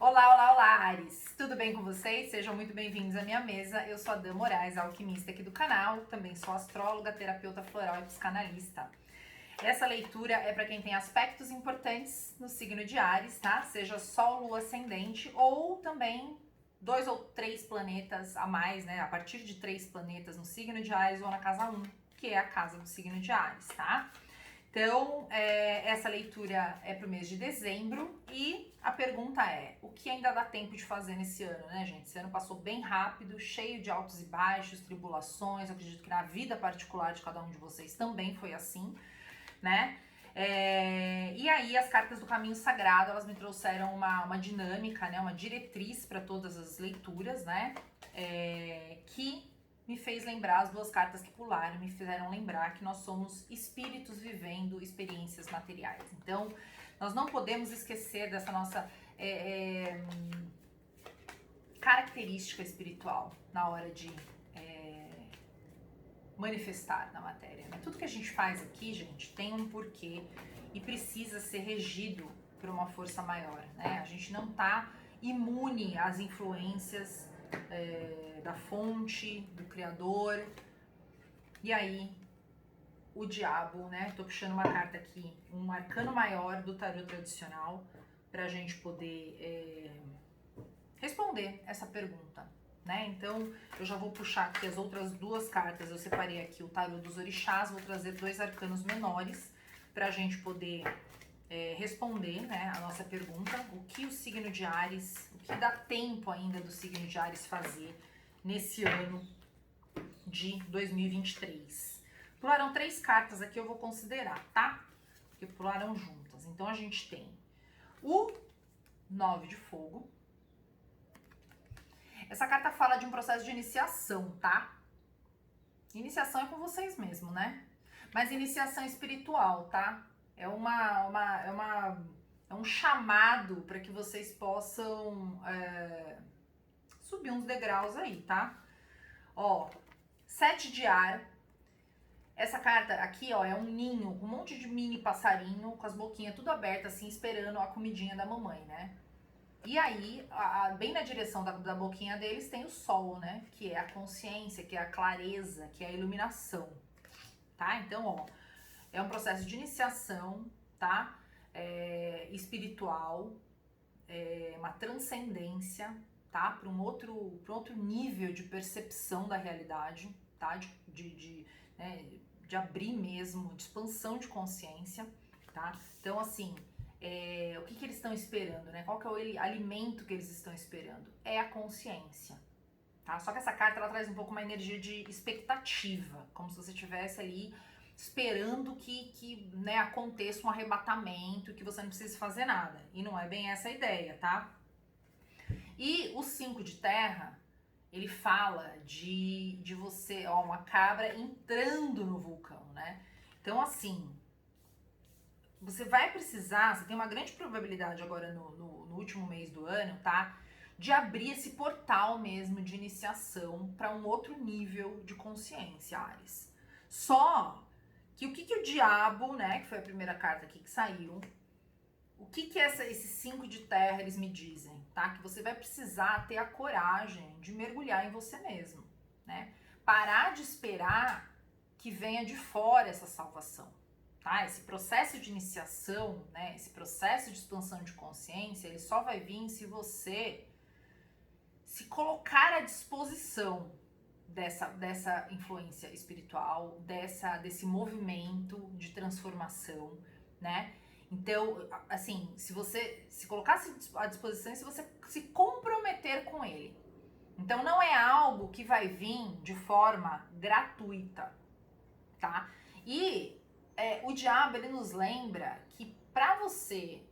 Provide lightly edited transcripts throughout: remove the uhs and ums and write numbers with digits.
Olá, olá, olá, Ares! Tudo bem com vocês? Sejam muito bem-vindos à minha mesa. Eu sou a Dan Moraes, alquimista aqui do canal. Também sou astróloga, terapeuta floral e psicanalista. Essa leitura é para quem tem aspectos importantes no signo de Ares, tá? Seja Sol, Lua, Ascendente ou também 2 ou 3 planetas a mais, né? A partir de 3 planetas no signo de Ares ou na casa 1, que é a casa do signo de Ares, tá? Então, essa leitura é para o mês de dezembro e a pergunta é, o que ainda dá tempo de fazer nesse ano, né, gente? Esse ano passou bem rápido, cheio de altos e baixos, tribulações, eu acredito que na vida particular de cada um de vocês também foi assim, né? E aí as cartas do Caminho Sagrado, elas me trouxeram uma dinâmica, né, uma diretriz para todas as leituras, né, que me fez lembrar, as duas cartas que pularam me fizeram lembrar que nós somos espíritos vivendo experiências materiais. Então, nós não podemos esquecer dessa nossa característica espiritual na hora de manifestar na matéria, né? Tudo que a gente faz aqui, gente, tem um porquê e precisa ser regido por uma força maior, né? A gente não tá imune às influências da fonte, do criador. E aí, o diabo, né? Tô puxando uma carta aqui, um arcano maior do tarô tradicional, pra gente poder responder essa pergunta, né? Então, eu já vou puxar aqui as outras duas cartas. Eu separei aqui o tarô dos orixás, vou trazer 2 arcanos menores pra gente poder responder, né, a nossa pergunta. O que o signo de Áries, o que dá tempo ainda do signo de Áries fazer nesse ano de 2023. Pularam 3 cartas aqui, eu vou considerar, tá? Porque pularam juntas. Então, a gente tem o 9 de fogo. Essa carta fala de um processo de iniciação, tá? Iniciação é com vocês mesmo, né? Mas iniciação espiritual, tá? É um chamado para que vocês possam subir uns degraus aí, tá? Ó, 7 de ar. Essa carta aqui, ó, é um ninho, um monte de mini passarinho com as boquinhas tudo abertas, assim, esperando a comidinha da mamãe, né? E aí, bem na direção da boquinha deles tem o sol, né? Que é a consciência, que é a clareza, que é a iluminação, tá? Então, ó, é um processo de iniciação, tá? Espiritual, uma transcendência, tá? Para um outro nível de percepção da realidade, tá? De abrir mesmo, de expansão de consciência, tá? Então, assim, o que eles estão esperando, né? Qual que é o alimento que eles estão esperando? É a consciência, tá? Só que essa carta, ela traz um pouco uma energia de expectativa, como se você estivesse ali esperando que né, aconteça um arrebatamento, que você não precise fazer nada. E não é bem essa a ideia, tá? E o 5 de terra, ele fala de você, ó, uma cabra entrando no vulcão, né? Então, assim, você vai precisar, você tem uma grande probabilidade agora no último mês do ano, tá? De abrir esse portal mesmo de iniciação para um outro nível de consciência, Ares. Só que o que o diabo, né, que foi a primeira carta aqui que saiu, o que esses 5 de terra eles me dizem, tá? Que você vai precisar ter a coragem de mergulhar em você mesmo, né? Parar de esperar que venha de fora essa salvação, tá? Esse processo de iniciação, né? Esse processo de expansão de consciência, ele só vai vir se você se colocar à disposição dessa influência espiritual, desse movimento de transformação, né? Então, assim, se você se colocar à disposição, se você se comprometer com ele. Então, não é algo que vai vir de forma gratuita, tá? E o diabo, ele nos lembra que para você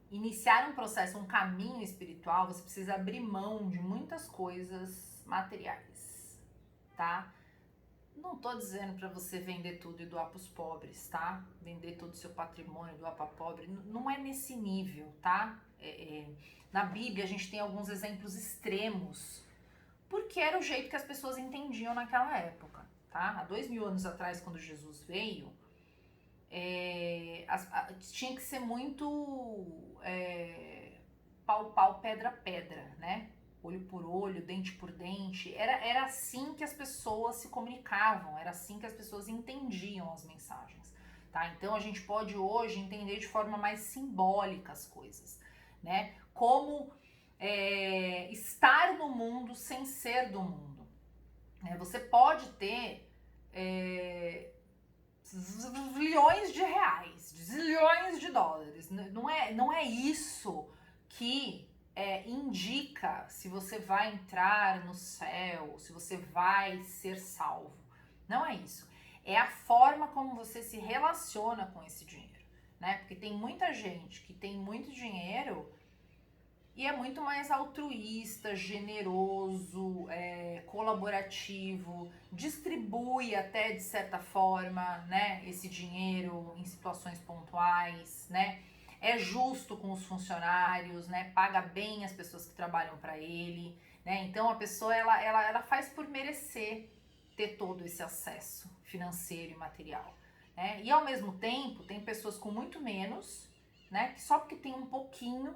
iniciar um processo, um caminho espiritual, você precisa abrir mão de muitas coisas materiais, tá? Não tô dizendo para você vender tudo e doar pros pobres, tá? Vender todo o seu patrimônio e doar pra pobre. Não é nesse nível, tá? Na Bíblia a gente tem alguns exemplos extremos, porque era o jeito que as pessoas entendiam naquela época, tá? Há 2000 anos atrás, quando Jesus veio, tinha que ser muito pau, pedra, né? Olho por olho, dente por dente. Era assim que as pessoas se comunicavam, era assim que as pessoas entendiam as mensagens, tá? Então a gente pode hoje entender de forma mais simbólica as coisas, né? Como estar no mundo sem ser do mundo. Você pode ter zilhões de reais, zilhões de dólares. Não é isso que indica se você vai entrar no céu, se você vai ser salvo. Não é isso. É a forma como você se relaciona com esse dinheiro, né? Porque tem muita gente que tem muito dinheiro e é muito mais altruísta, generoso, colaborativo, distribui até de certa forma, né, esse dinheiro em situações pontuais, né? É justo com os funcionários, né? Paga bem as pessoas que trabalham para ele, né? Então a pessoa ela faz por merecer ter todo esse acesso financeiro e material, né? E ao mesmo tempo tem pessoas com muito menos, né? Que só porque tem um pouquinho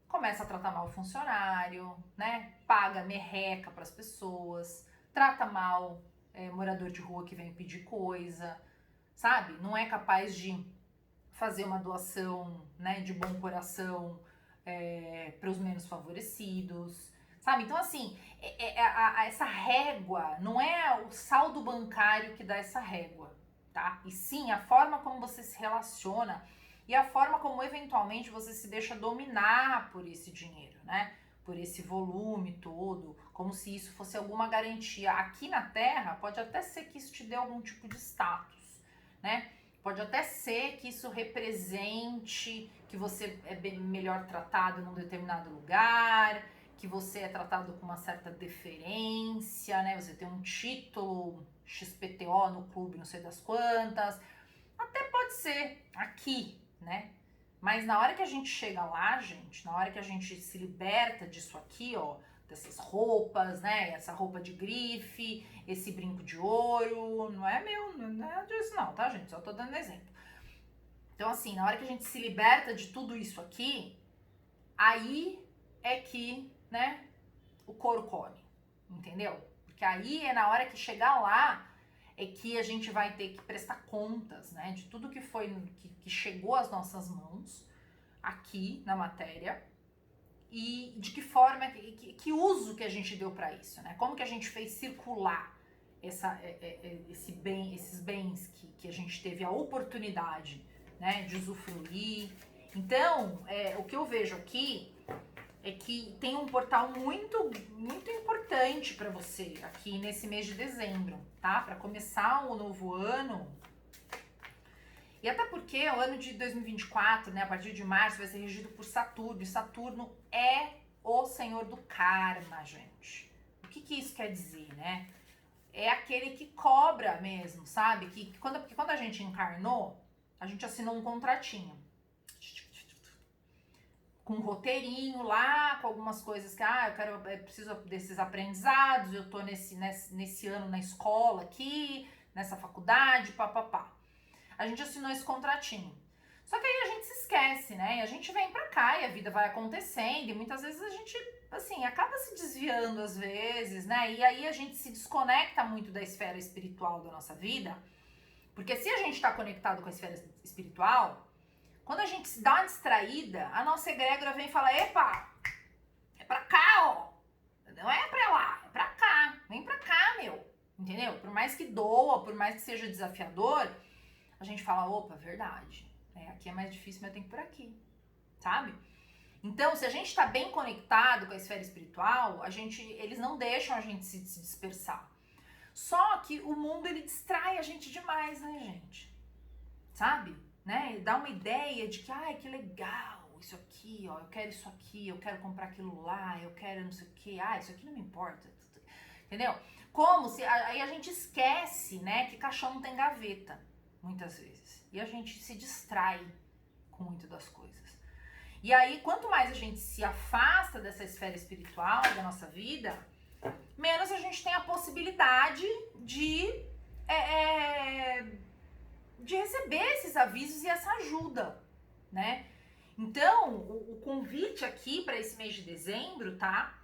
começa a tratar mal o funcionário, né? Paga merreca para as pessoas, trata mal morador de rua que vem pedir coisa, sabe? Não é capaz de fazer uma doação, né, de bom coração para os menos favorecidos, sabe? Então, assim, essa régua não é o saldo bancário que dá essa régua, tá? E sim a forma como você se relaciona e a forma como eventualmente você se deixa dominar por esse dinheiro, né? Por esse volume todo, como se isso fosse alguma garantia. Aqui na Terra, pode até ser que isso te dê algum tipo de status, né? Pode até ser que isso represente que você é bem melhor tratado num determinado lugar, que você é tratado com uma certa deferência, né? Você tem um título XPTO no clube, não sei das quantas. Até pode ser aqui, né? Mas na hora que a gente chega lá, gente, na hora que a gente se liberta disso aqui, ó, dessas roupas, né? Essa roupa de grife, esse brinco de ouro, não é meu, não é disso não, tá, gente? Só tô dando exemplo. Então, assim, na hora que a gente se liberta de tudo isso aqui, aí é que, né, o couro come, entendeu? Porque aí é na hora que chegar lá é que a gente vai ter que prestar contas, né, de tudo que foi, que chegou às nossas mãos aqui na matéria e de que forma, que uso que a gente deu para isso, né? Como que a gente fez circular esses bens que a gente teve a oportunidade, né, de usufruir. Então, o que eu vejo aqui é que tem um portal muito, muito importante para você aqui nesse mês de dezembro, tá? Para começar o novo ano. E até porque o ano de 2024, né, a partir de março, vai ser regido por Saturno. E Saturno é o senhor do karma, gente. O que isso quer dizer, né? É aquele que cobra mesmo, sabe? Porque quando a gente encarnou, a gente assinou um contratinho. Com um roteirinho lá, com algumas coisas que, eu preciso desses aprendizados, eu tô nesse ano na escola aqui, nessa faculdade, papapá. A gente assinou esse contratinho. Só que aí a gente se esquece, né? E a gente vem pra cá e a vida vai acontecendo e muitas vezes a gente, assim, acaba se desviando às vezes, né? E aí a gente se desconecta muito da esfera espiritual da nossa vida, porque se a gente tá conectado com a esfera espiritual, quando a gente se dá uma distraída, a nossa egrégora vem e fala, epa, é pra cá, ó. Não é pra lá, é pra cá. Vem pra cá, meu. Entendeu? Por mais que doa, por mais que seja desafiador, a gente fala, opa, verdade. Aqui é mais difícil, mas tem que ir por aqui. Sabe? Então, se a gente tá bem conectado com a esfera espiritual, eles não deixam a gente se dispersar. Só que o mundo, ele distrai a gente demais, né, gente? Sabe? Né? Dá uma ideia de que, que legal, isso aqui, ó, eu quero isso aqui, eu quero comprar aquilo lá, eu quero não sei o que, isso aqui não me importa, entendeu? Como se, aí a gente esquece, né, que caixão não tem gaveta, muitas vezes, e a gente se distrai com muito das coisas. E aí, quanto mais a gente se afasta dessa esfera espiritual da nossa vida, menos a gente tem a possibilidade de de receber esses avisos e essa ajuda, né? Então, o convite aqui para esse mês de dezembro, tá?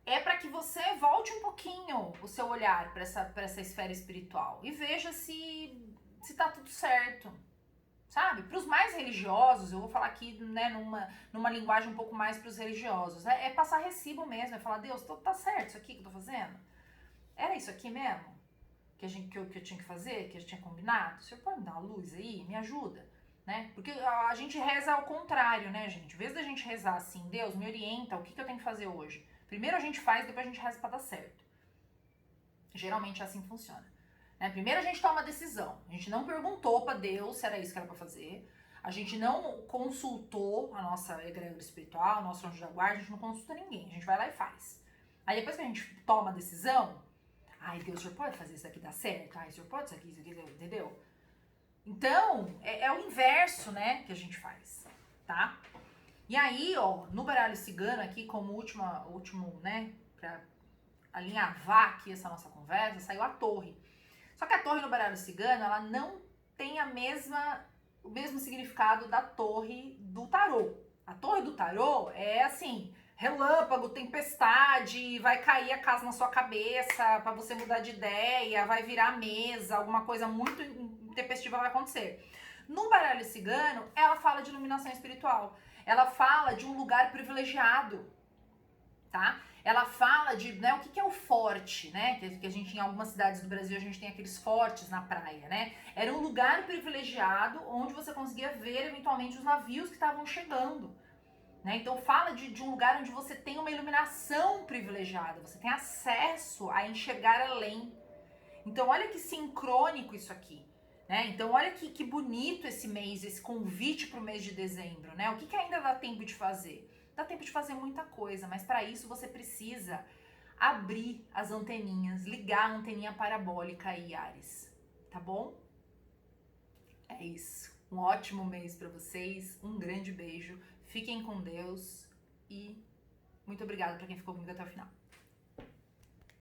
É para que você volte um pouquinho o seu olhar para essa esfera espiritual e veja se tá tudo certo, sabe? Para os mais religiosos, eu vou falar aqui, né, numa linguagem um pouco mais para os religiosos, é passar recibo mesmo, é falar, Deus, tá certo isso aqui que eu tô fazendo? Era isso aqui mesmo? Que eu tinha que fazer, que eu tinha combinado? O senhor pode me dar uma luz aí? Me ajuda, né? Porque a gente reza ao contrário, né, gente? Em vez da gente rezar assim, Deus, me orienta, o que eu tenho que fazer hoje? Primeiro a gente faz, depois a gente reza pra dar certo. Geralmente é assim que funciona. Né? Primeiro a gente toma uma decisão. A gente não perguntou pra Deus se era isso que era pra fazer. A gente não consultou a nossa egrégora espiritual, o nosso anjo da guarda, a gente não consulta ninguém. A gente vai lá e faz. Aí depois que a gente toma a decisão, ai, Deus, o senhor pode fazer isso aqui dar certo? Ai, o senhor pode isso aqui, entendeu? Então, é o inverso, né, que a gente faz, tá? E aí, ó, no baralho cigano aqui, como último, né, pra alinhavar aqui essa nossa conversa, saiu a torre. Só que a torre no baralho cigano, ela não tem o mesmo significado da torre do tarô. A torre do tarô é assim, relâmpago, tempestade, vai cair a casa na sua cabeça para você mudar de ideia, vai virar mesa, alguma coisa muito intempestiva vai acontecer. No baralho cigano, ela fala de iluminação espiritual. Ela fala de um lugar privilegiado, tá? Ela fala de, né, o que é o forte, né? Que a gente, em algumas cidades do Brasil, a gente tem aqueles fortes na praia, né? Era um lugar privilegiado onde você conseguia ver, eventualmente, os navios que estavam chegando. Né? Então fala de um lugar onde você tem uma iluminação privilegiada, você tem acesso a enxergar além. Então olha que sincrônico isso aqui. Né? Então olha que bonito esse mês, esse convite para o mês de dezembro. Né? O que ainda dá tempo de fazer? Dá tempo de fazer muita coisa, mas para isso você precisa abrir as anteninhas, ligar a anteninha parabólica aí, Ares. Tá bom? É isso. Um ótimo mês para vocês, um grande beijo. Fiquem com Deus e muito obrigada para quem ficou comigo até o final.